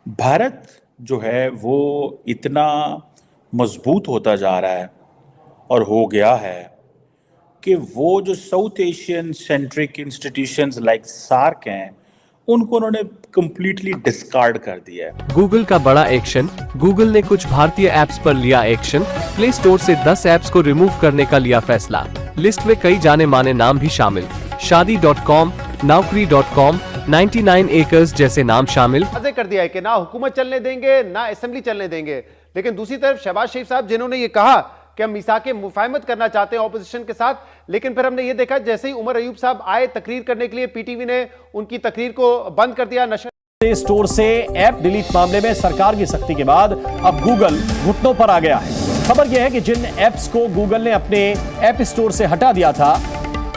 भारत जो है वो इतना मजबूत होता जा रहा है और हो गया है कि वो जो South Asian centric institutions like SAARC हैं उनको उन्होंने कंप्लीटली डिस्कार्ड कर दिया है। गूगल का बड़ा एक्शन। गूगल ने कुछ भारतीय ऐप्स पर लिया एक्शन। प्ले स्टोर से 10 ऐप्स को रिमूव करने का लिया फैसला। लिस्ट में कई जाने माने नाम भी शामिल। शादी.com, Naukri.com, 99 एकर्स जैसे नाम शामिल। वाज़ेह कर दिया है कि ना हुकूमत चलने देंगे ना असेंबली चलने देंगे। लेकिन दूसरी तरफ शहबाज शरीफ साहब जिन्होंने ये कहा कि हम मिसाके मुफाहमत करना चाहते हैं ऑपोजिशन के साथ, लेकिन फिर हमने ये देखा जैसे ही उमर अयूब साहब आए तकरीर करने के लिए, पीटीवी ने उनकी तकरीर को बंद कर दिया। प्ले स्टोर से ऐप डिलीट मामले में सरकार की सख्ती के बाद अब गूगल घुटनों पर आ गया है। खबर यह है कि जिन ऐप्स को गूगल ने अपने ऐप स्टोर से हटा दिया था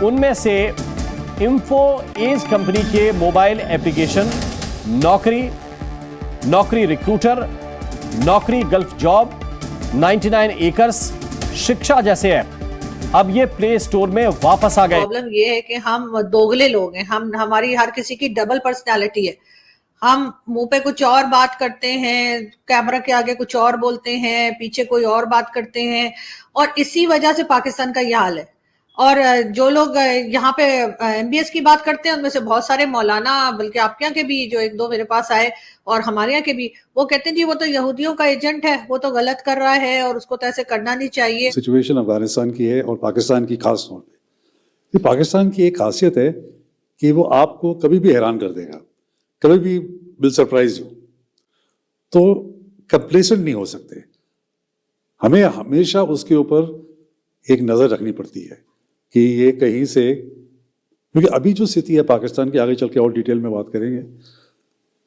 उनमें से इंफो एज कंपनी के मोबाइल एप्लीकेशन नौकरी रिक्रूटर, नौकरी गल्फ जॉब, 99 एकर्स, शिक्षा जैसे ऐप अब ये प्ले स्टोर में वापस आ गए। प्रॉब्लम ये है कि हम दोगले लोग हैं, हमारी हर किसी की डबल पर्सनालिटी है। हम मुंह पे कुछ और बात करते हैं, कैमरा के आगे कुछ और बोलते हैं, पीछे कोई और बात करते हैं, और इसी वजह से पाकिस्तान का ये हाल है। और जो लोग यहाँ पे एमबीएस की बात करते हैं उनमें से बहुत सारे मौलाना, बल्कि आपके यहाँ के भी जो एक दो मेरे पास आए और हमारे यहाँ के भी, वो कहते हैं जी वो तो यहूदियों का एजेंट है, वो तो गलत कर रहा है और उसको तो ऐसे करना नहीं चाहिए। सिचुएशन अफगानिस्तान की है और पाकिस्तान की खास तौर पे। पाकिस्तान की एक खासियत है कि वो आपको कभी भी हैरान कर देगा, कभी भी विल सरप्राइज यू। तो कंप्लेसेंट नहीं हो सकते, हमें हमेशा उसके ऊपर एक नज़र रखनी पड़ती है कि ये कहीं से, क्योंकि अभी जो स्थिति है पाकिस्तान की, आगे चल के और डिटेल में बात करेंगे,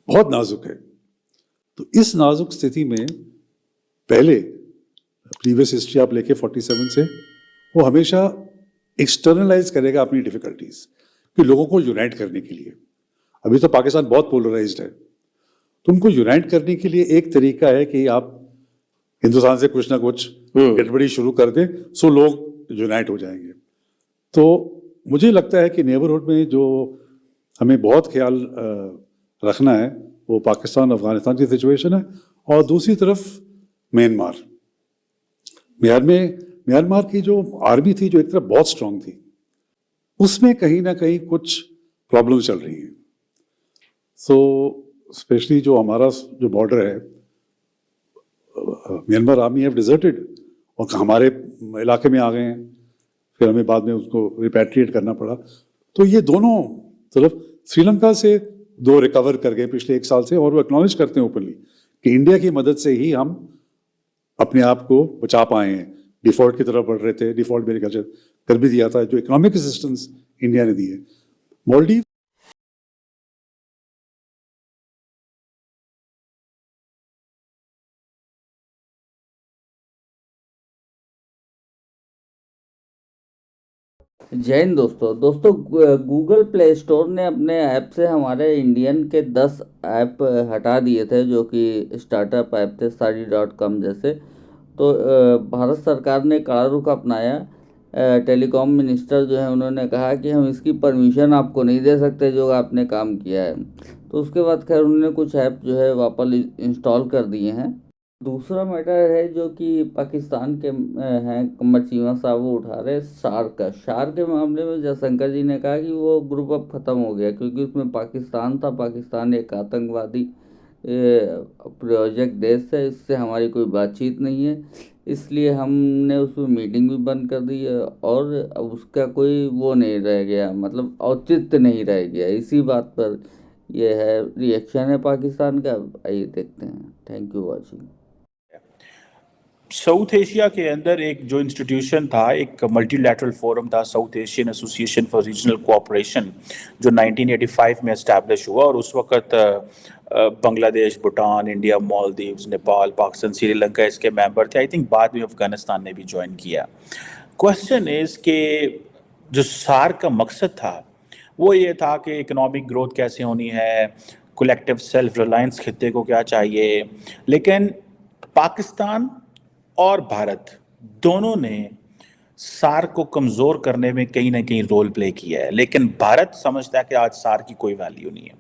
बहुत नाजुक है। तो इस नाजुक स्थिति में पहले प्रीवियस हिस्ट्री आप लेके 47 से, वो हमेशा एक्सटर्नलाइज करेगा अपनी डिफिकल्टीज कि लोगों को यूनाइट करने के लिए। अभी तो पाकिस्तान बहुत पोलराइज्ड है, तो उनको यूनाइट करने के लिए एक तरीका है कि आप हिंदुस्तान से कुछ ना कुछ गड़बड़ी शुरू कर दें, सो लोग यूनाइट हो जाएंगे। तो मुझे लगता है कि नेबरहुड में जो हमें बहुत ख्याल रखना है वो पाकिस्तान अफगानिस्तान की सिचुएशन है, और दूसरी तरफ म्यांमार की जो आर्मी थी, जो एक तरफ बहुत स्ट्रांग थी, उसमें कहीं ना कहीं कुछ प्रॉब्लम चल रही है। सो स्पेशली जो हमारा जो बॉर्डर है, म्यांमार आर्मी हैव डिजर्टेड और हमारे इलाके में आ गए हैं, फिर हमें बाद में उसको रिपैट्रिएट करना पड़ा। तो ये दोनों तरफ, श्रीलंका से दो रिकवर कर गए पिछले 1 साल से, और वो एक्नॉलेज करते हैं ओपनली कि इंडिया की मदद से ही हम अपने आप को बचा पाए हैं। डिफॉल्ट की तरफ बढ़ रहे थे, डिफॉल्ट मेरे ख्याल से कर भी दिया था, जो इकोनॉमिक असिस्टेंस इंडिया ने दी है। मालदीव जय हिंद दोस्तों गूगल प्ले स्टोर ने अपने ऐप से हमारे इंडियन के 10 ऐप हटा दिए थे जो कि स्टार्टअप ऐप थे, साड़ी.com जैसे। तो भारत सरकार ने कड़ा रुख अपनाया। टेलीकॉम मिनिस्टर जो है उन्होंने कहा कि हम इसकी परमिशन आपको नहीं दे सकते जो आपने काम किया है। तो उसके बाद खैर उन्होंने कुछ ऐप जो है वापस इंस्टॉल कर दिए हैं। दूसरा मैटर है जो कि पाकिस्तान के हैं कमर चीमा साहब, वो उठा रहे शार्क के मामले में जयशंकर जी ने कहा कि वो ग्रुप अब ख़त्म हो गया, क्योंकि उसमें पाकिस्तान था। पाकिस्तान एक आतंकवादी प्रोजेक्ट देश है, इससे हमारी कोई बातचीत नहीं है, इसलिए हमने उसमें मीटिंग भी बंद कर दी है और अब उसका कोई वो नहीं रह गया, मतलब औचित्य नहीं रह गया। इसी बात पर यह है रिएक्शन है पाकिस्तान का। आइए देखते हैं। Thank you watching. South Asia के अंदर एक जो इंस्टीट्यूशन था, एक मल्टीलैटरल फोरम था, south Asian association for regional cooperation, जो 1985 में एस्टैब्लिश हुआ, और उस वक्त बांग्लादेश, भूटान, इंडिया, मालदीव्स, नेपाल, पाकिस्तान, श्रीलंका इसके मेंबर थे। आई थिंक बाद में अफगानिस्तान ने भी ज्वाइन किया। क्वेश्चन इज के जो सार्क का मकसद था वो ये था कि इकोनॉमिक ग्रोथ कैसे होनी है, कलेक्टिव सेल्फ रिलायंस खित्ते को क्या चाहिए, लेकिन पाकिस्तान और भारत दोनों ने सार्क को कमज़ोर करने में कहीं ना कहीं रोल प्ले किया है। लेकिन भारत समझता है कि आज सार्क की कोई वैल्यू नहीं है।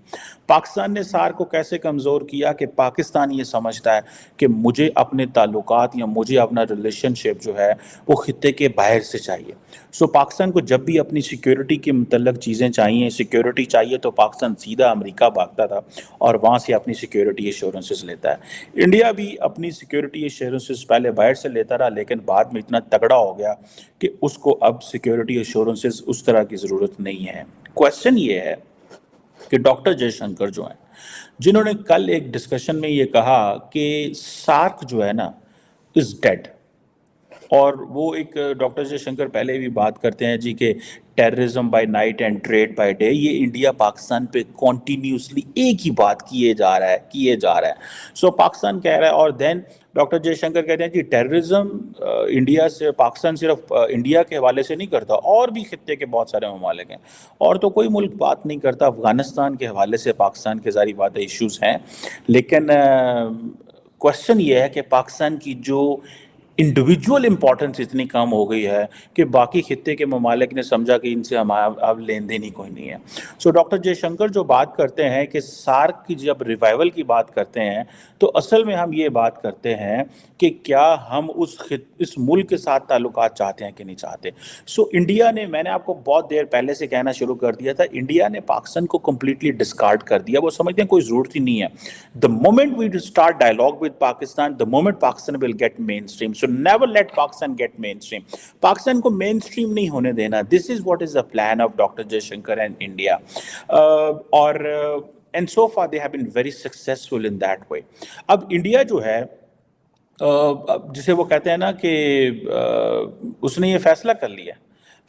पाकिस्तान ने सार्क को कैसे कमज़ोर किया कि पाकिस्तान ये समझता है कि मुझे अपने ताल्लुकात या मुझे अपना रिलेशनशिप जो है वो खित्ते के बाहर से चाहिए। सो पाकिस्तान को जब भी अपनी सिक्योरिटी के मुतल्लक चीज़ें चाहिए, सिक्योरिटी चाहिए, तो पाकिस्तान सीधा अमेरिका भागता था और वहाँ से अपनी सिक्योरिटी एश्योरेंसेस लेता है। इंडिया भी अपनी सिक्योरिटी एश्योरेंसेस पहले बाहर से लेता रहा, लेकिन बाद में इतना तगड़ा हो गया कि उसको अब सिक्योरिटी एश्योरेंसेस उस तरह की ज़रूरत नहीं है। क्वेश्चन ये है कि डॉक्टर जयशंकर जो हैं, जिन्होंने कल एक डिस्कशन में ये कहा कि सार्क जो है ना इज डेड, और वो एक डॉक्टर जयशंकर पहले भी बात करते हैं जी कि terrorism by night and trade by day, ये इंडिया पाकिस्तान पे कॉन्टीन्यूसली एक ही बात किए जा रहा है। सो पाकिस्तान कह रहा है, और देन डॉक्टर जयशंकर कहते हैं कि टेररिज्म इंडिया से, पाकिस्तान सिर्फ इंडिया के हवाले से नहीं करता, और भी खित्ते के बहुत सारे ममालिक हैं, और तो कोई मुल्क बात नहीं करता। अफगानिस्तान के हवाले से पाकिस्तान के ज़ाहिर बात है इश्यूज़ हैं, लेकिन क्वेश्चन ये है कि पाकिस्तान की जो इंडिविजुअल इंपॉर्टेंस इतनी कम हो गई है कि बाकी खित्ते के ममालिक ने समझा कि इनसे हमारा अब लेन देन ही कोई नहीं है। सो डॉक्टर जयशंकर जो बात करते हैं कि सार्क की जब रिवाइवल की बात करते हैं, तो असल में हम ये बात करते हैं कि क्या हम इस मुल्क के साथ ताल्लुकात चाहते हैं कि नहीं चाहते। सो इंडिया ने, मैंने आपको बहुत देर पहले से कहना शुरू कर दिया था, इंडिया ने पाकिस्तान को कम्प्लीटली डिस्कार्ड कर दिया। वो समझते हैं कोई ज़रूरत ही नहीं है। The moment we start dialogue with Pakistan, the moment Pakistan will get mainstream. So never let Pakistan get mainstream. Pakistan को mainstream नहीं होने देना. This is what is the plan of Dr. Jaishankar and India. And so far they have been very successful in that way. अब India जो है, जिसे वो कहते हैं ना कि उसने ये फैसला कर लिया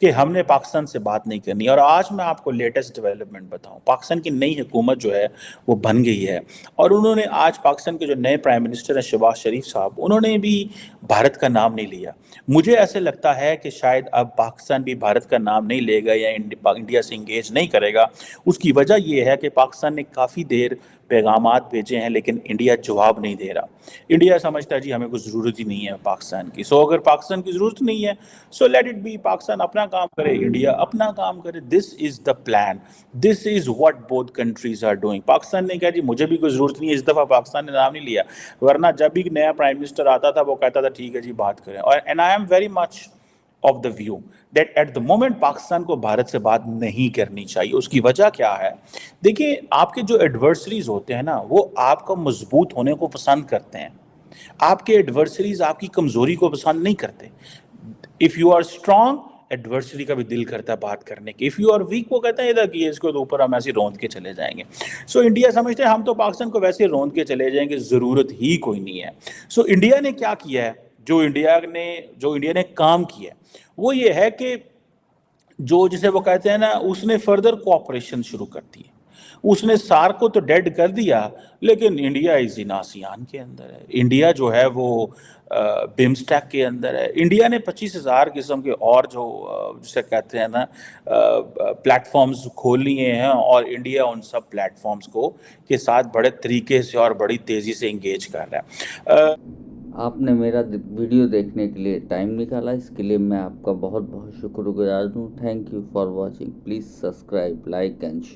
कि हमने पाकिस्तान से बात नहीं करनी। और आज मैं आपको लेटेस्ट डेवलपमेंट बताऊं, पाकिस्तान की नई हुकूमत जो है वो बन गई है, और उन्होंने आज पाकिस्तान के जो नए प्राइम मिनिस्टर हैं शहबाज शरीफ साहब, उन्होंने भी भारत का नाम नहीं लिया। मुझे ऐसे लगता है कि शायद अब पाकिस्तान भी भारत का नाम नहीं लेगा या इंडिया से इंगेज नहीं करेगा। उसकी वजह यह है कि पाकिस्तान ने काफ़ी देर पैगामात भेजे हैं, लेकिन इंडिया जवाब नहीं दे रहा। इंडिया समझता है जी हमें कुछ ज़रूरत ही नहीं है पाकिस्तान की। सो अगर पाकिस्तान की ज़रूरत नहीं है, so let it be, Pakistan अपना काम करे, इंडिया अपना काम करे। This is the plan, this is what both countries are doing. Pakistan ने कहा जी मुझे भी कोई ज़रूरत नहीं है, इस दफ़ा पाकिस्तान ने नाम नहीं लिया, वरना जब भी नया प्राइम मिनिस्टर आता था वो कहता था ठीक है जी बात करें। और and I am very much of the view that at the moment Pakistan को भारत से बात नहीं करनी चाहिए। उसकी वजह क्या है? देखिए, आपके जो एडवर्सरीज होते हैं ना, वो आपका मजबूत होने को पसंद करते हैं। आपके एडवर्सरीज आपकी कमजोरी को पसंद नहीं करते। If you are strong, adversary का भी दिल करता है बात करने की। इफ यू आर वीक, वो कहता है इधर कि इसको तो ऊपर हम ऐसे रोंद के चले जाएंगे। सो इंडिया समझते हैं हम तो पाकिस्तान को वैसे रोंद के चले जाएंगे, जरूरत ही कोई नहीं है। सो इंडिया ने क्या किया है, जो इंडिया ने काम किया है वो ये है कि जो जिसे वो कहते हैं ना, उसने फर्दर कोऑपरेशन शुरू कर दी है। उसने सार्क को तो डेड कर दिया, लेकिन इंडिया इज इन आसियान के अंदर है। इंडिया जो है वो बिम्स्टेक के अंदर है। इंडिया ने 25,000 किस्म के और जो जिसे कहते हैं ना प्लेटफॉर्म्स खोल लिए हैं, और इंडिया उन सब प्लेटफॉर्म्स को के साथ बड़े तरीके से और बड़ी तेज़ी से इंगेज कर रहा है। आपने मेरा वीडियो देखने के लिए टाइम निकाला, इसके लिए मैं आपका बहुत बहुत शुक्रगुजार हूँ। Thank you for watching. Please subscribe, like and share.